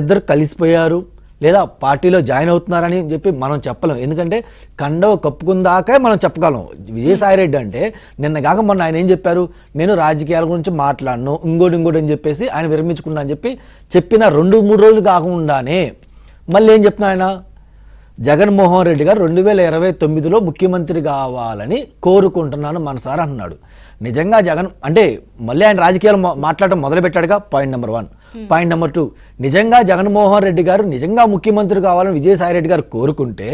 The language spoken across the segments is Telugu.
ఇద్దరు కలిసిపోయారు లేదా పార్టీలో జాయిన్ అవుతున్నారని చెప్పి మనం చెప్పలేం. ఎందుకంటే కండవ కప్పుకుందాకే మనం చెప్పగలం. విజయసాయిరెడ్డి అంటే నిన్న కాక మొన్న ఆయన ఏం చెప్పారు, నేను రాజకీయాల గురించి మాట్లాడను ఇంకోటి అని చెప్పేసి ఆయన విరమించుకున్నా అని చెప్పిన 2-3 రోజులు కాకుండానే మళ్ళీ ఏం చెప్తున్నా ఆయన, జగన్మోహన్ రెడ్డి గారు 2029లో ముఖ్యమంత్రి కావాలని కోరుకుంటున్నాను మనసారా అన్నాడు. నిజంగా జగన్ అంటే మళ్ళీ ఆయన రాజకీయాలు మాట్లాడటం మొదలుపెట్టాడుగా. Point number 1. పాయింట్ నెంబర్ 2, నిజంగా జగన్మోహన్ రెడ్డి గారు నిజంగా ముఖ్యమంత్రి కావాలని విజయసాయిరెడ్డి గారు కోరుకుంటే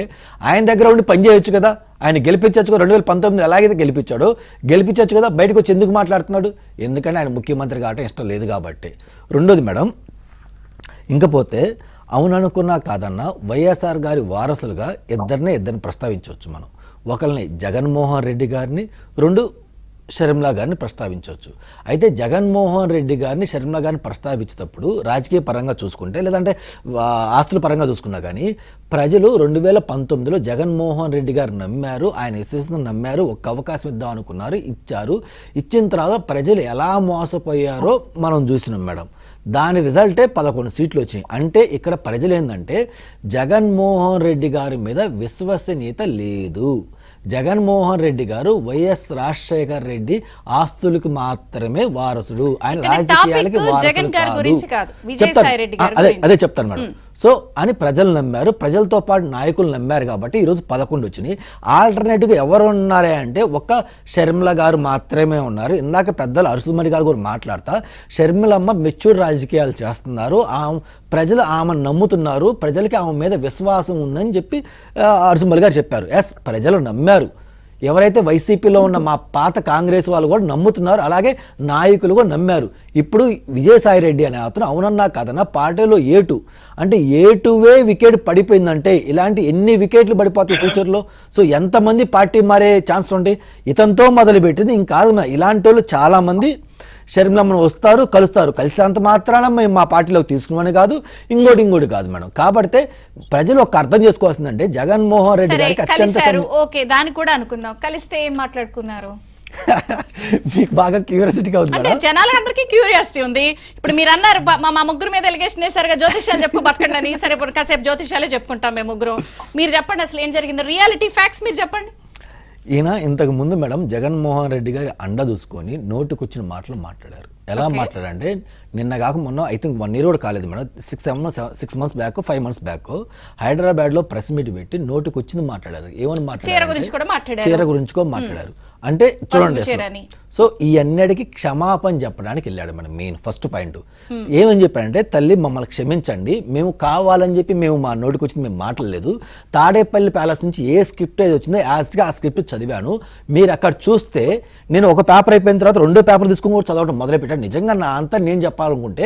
ఆయన దగ్గర ఉండి పనిచేయొచ్చు కదా, ఆయన గెలిపించవచ్చు. 2019 ఎలాగైతే గెలిపించవచ్చు కదా, బయటకు వచ్చి ఎందుకు మాట్లాడుతున్నాడు? ఎందుకంటే ఆయన ముఖ్యమంత్రి కావటం ఇష్టం లేదు కాబట్టి. రెండోది మేడం, ఇంకపోతే అవుననుకున్నా కాదన్నా వైఎస్ఆర్ గారి వారసులుగా ఇద్దరిని ప్రస్తావించవచ్చు మనం. ఒకరిని జగన్మోహన్ రెడ్డి గారిని, 2 షర్మిలా గారిని ప్రస్తావించవచ్చు. అయితే జగన్మోహన్ రెడ్డి గారిని షర్మిలా గారిని ప్రస్తావించేటప్పుడు రాజకీయ పరంగా చూసుకుంటే లేదంటే ఆస్తుల పరంగా చూసుకున్నా కానీ ప్రజలు 2019లో జగన్మోహన్ రెడ్డి గారు నమ్మారు, ఆయన విశ్వసనీయతను నమ్మారు, ఒక అవకాశం ఇద్దాం అనుకున్నారు, ఇచ్చారు. ఇచ్చిన తర్వాత ప్రజలు ఎలా మోసపోయారో మనం చూసినాం మేడం. దాని రిజల్టే 11 సీట్లు వచ్చినాయి. అంటే ఇక్కడ ప్రజలు ఏంటంటే జగన్మోహన్ రెడ్డి గారి మీద విశ్వసనీయత లేదు. జగన్మోహన్ రెడ్డి గారు వైఎస్ రాజశేఖర్ రెడ్డి ఆస్తులకు మాత్రమే వారసుడు, ఆయన రాజకీయాలకి వారసుడు కాదు. అదే చెప్తాను మేడం. సో అని ప్రజలు నమ్మారు, ప్రజలతో పాటు నాయకులు నమ్మారు కాబట్టి ఈరోజు 11 వచ్చినాయి. ఆల్టర్నేటివ్గా ఎవరు ఉన్నారే అంటే ఒక్క షర్మిల గారు మాత్రమే ఉన్నారు. ఇందాక పెద్దలు అరుసుమణి గారు కూడా మాట్లాడతా షర్మిలమ్మ మెచ్యూర్ రాజకీయాలు చేస్తున్నారు, ప్రజలు ఆమె నమ్ముతున్నారు, ప్రజలకి ఆమె మీద విశ్వాసం ఉందని చెప్పి అరుసుమణి గారు చెప్పారు. ఎస్, ప్రజలు నమ్మారు. ఎవరైతే వైసీపీలో ఉన్న మా పాత కాంగ్రెస్ వాళ్ళు కూడా నమ్ముతున్నారు, అలాగే నాయకులు కూడా నమ్మారు. ఇప్పుడు విజయసాయిరెడ్డి అనే అతను అవునన్నా కాదన్నా పార్టీలో A2 అంటే A2వే వికెట్ పడిపోయిందంటే ఇలాంటి ఎన్ని వికెట్లు పడిపోతాయి ఫ్యూచర్లో? సో ఎంతమంది పార్టీ మారే ఛాన్స్ ఉంటాయి? ఇతనితో మొదలుపెట్టింది ఇంకాదు. ఇలాంటి వాళ్ళు చాలామంది షర్మిలమ్మను వస్తారు, కలుస్తారు. కలిసినంత మాత్రాన మేము మా పార్టీలోకి తీసుకున్నామని కాదు, ఇంకోటి కాదు మేడం. కాబట్టి ప్రజలు ఒక అర్థం చేసుకోవాల్సిందంటే జగన్మోహన్ రెడ్డి గారికి ఓకే దాన్ని కూడా అనుకుందాం, కలిస్తే ఏం మాట్లాడుకున్నారు? మీకు బాగా క్యూరియాసిటీగా ఉంది అంటే జనాలందరికీ క్యూరియాసిటీ ఉంది. ఇప్పుడు మీరు అన్నారు మా ముగ్గురు మీద ఎలిగేషన్ వేసారుగా, జ్యోతిష్యాలు చెప్పు బతకండి అని. సరే కాసేపు జ్యోతిష్యాలే చెప్పుకుంటాం మేము ముగ్గురు. మీరు చెప్పండి అసలు ఏం జరిగిందో, రియాలిటీ ఫ్యాక్ట్స్ మీరు చెప్పండి. ఈయన ఇంతకు ముందు మేడం జగన్మోహన్ రెడ్డి గారి అండ చూసుకొని నోటుకొచ్చిన మాటలు మాట్లాడారు. ఎలా మాట్లాడంటే నిన్న కాక మొన్న ఐ థింక్ 1 year కూడా కాలేదు madam, 6 months back 5 months back Hyderabad లో ప్రెస్ మీట్ పెట్టి నోటుకు వచ్చింది మాట్లాడారు. ఏమని మాట్లాడారు? చీర గురించి కూడా మాట్లాడారు. అంటే చూడండి, సో ఈ అన్నిటికీ క్షమాపణ చెప్పడానికి వెళ్ళాడు మేడం. మెయిన్ ఫస్ట్ పాయింట్ ఏమని చెప్పాడంటే, తల్లి మమ్మల్ని క్షమించండి, మేము కావాలని చెప్పి మేము మా నోటికి వచ్చింది మేము మాట్లాడలేదు. తాడేపల్లి ప్యాలెస్ నుంచి ఏ స్క్రిప్ట్ ఏది వచ్చిందో యాజ్గా ఆ స్క్రిప్ట్ చదివాను. మీరు అక్కడ చూస్తే నేను ఒక పేపర్ అయిపోయిన తర్వాత 2వ పేపర్ తీసుకుని కూడా చదవడం మొదలుపెట్టాను. నిజంగా నా అంతా నేను చెప్పాలనుకుంటే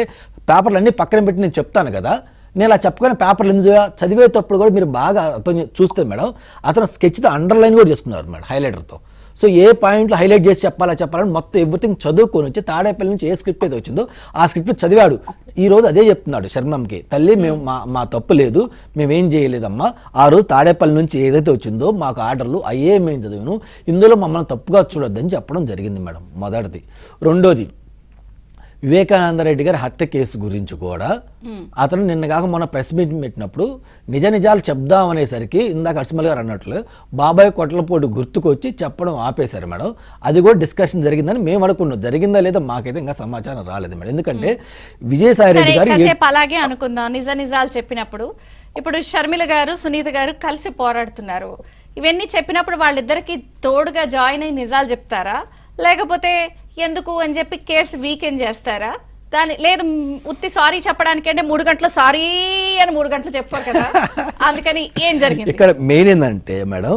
పేపర్లు అన్ని పక్కన పెట్టి నేను చెప్తాను కదా, నేను అలా చెప్పుకొని పేపర్లు చదివేటప్పుడు కూడా మీరు బాగా అతను చూస్తే మేడం అతను స్కెచ్తో అండర్లైన్ కూడా చేసుకున్నారు మేడం హైలైటర్తో. సో ఏ పాయింట్లు హైలైట్ చేసి చెప్పాలని మొత్తం ఎవ్రీథింగ్ చదువుకొని వచ్చి తాడేపల్లి నుంచి ఏ స్క్రిప్ట్ అయితే వచ్చిందో ఆ స్క్రిప్ట్ చదివాడు. ఈ రోజు అదే చెప్తున్నాడు షర్మిలమ్మకి, తల్లి మేము మా తప్పు లేదు, మేమేం చేయలేదమ్మా, ఆ రోజు తాడేపల్లి నుంచి ఏదైతే వచ్చిందో మాకు ఆర్డర్లు అయ్యే మేము చదివాను, ఇందులో మమ్మల్ని తప్పుగా చూడొద్దని చెప్పడం జరిగింది మేడం. మొదటిది. రెండోది, వివేకానంద రెడ్డి గారి హత్య కేసు గురించి కూడా అతను నిన్న కాక మొన్న ప్రెస్ మీట్ పెట్టినప్పుడు నిజాలు చెప్దాం అనేసరికి ఇందాక అర్చమల్ గారు అన్నట్లు బాబాయ్ కొట్లపోటు గుర్తుకొచ్చి చెప్పడం ఆపేశారు మేడం. అది కూడా డిస్కషన్ జరిగిందని మేము అనుకున్నాం. జరిగిందా లేదా మాకైతే ఇంకా సమాచారం రాలేదు మేడం. ఎందుకంటే విజయసాయి రెడ్డి గారు అలాగే అనుకుందాం, నిజాలు చెప్పినప్పుడు ఇప్పుడు షర్మిల గారు సునీత గారు కలిసి పోరాడుతున్నారు. ఇవన్నీ చెప్పినప్పుడు వాళ్ళిద్దరికి తోడుగా జాయిన్ అయ్యి నిజాలు చెప్తారా, లేకపోతే ఎందుకు అని చెప్పి కేసు వీకెండ్ చేస్తారా? లేదు ఉత్తి సారీ చెప్పడానికి అంటే 3 గంటలు సారీ అని 3 గంటలు చెప్పుకోరు కదా, అందుకని ఏం జరిగింది ఇక్కడ మెయిన్ ఏంటంటే మేడం,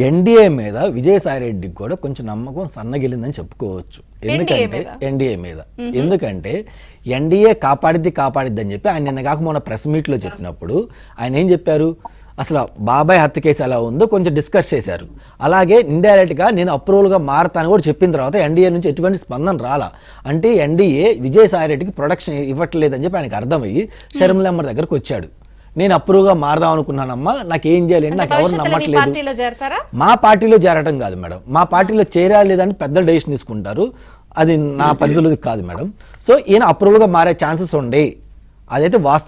ఎన్డీఏ మీద విజయసాయి రెడ్డికి కూడా కొంచెం నమ్మకం సన్నగిలిందని చెప్పుకోవచ్చు. ఎందుకంటే ఎన్డీఏ కాపాడిద్ది అని చెప్పి ఆయన నిన్న కాక మొన్న ప్రెస్ మీట్ లో చెప్పినప్పుడు ఆయన ఏం చెప్పారు, అసలు బాబాయ్ హత్య కేసు ఎలా ఉందో కొంచెం డిస్కస్ చేశారు. అలాగే ఇండైరెక్ట్గా నేను అప్రూవల్గా మారతాను కూడా చెప్పిన తర్వాత ఎన్డీఏ నుంచి ఎటువంటి స్పందన రాలా. అంటే ఎన్డీఏ విజయసాయి రెడ్డికి ప్రొడక్షన్ ఇవ్వట్లేదని చెప్పి ఆయనకు అర్థమయ్యి షర్మిలమ్మ దగ్గరకు వచ్చాడు. నేను అప్రూవ్గా మారదాం అనుకున్నానమ్మా, నాకు ఏం చేయాలి, నాకు ఎవరు నమ్మట్లేదు. మా పార్టీలో చేరటం కాదు మేడం, మా పార్టీలో చేరాలి లేదని పెద్ద డెసిషన్ తీసుకుంటారు, అది నా పరిధిలో కాదు మేడం. సో ఈయన అప్రూవల్గా మారే ఛాన్సెస్ ఉండే అదైతే వాస్తవం.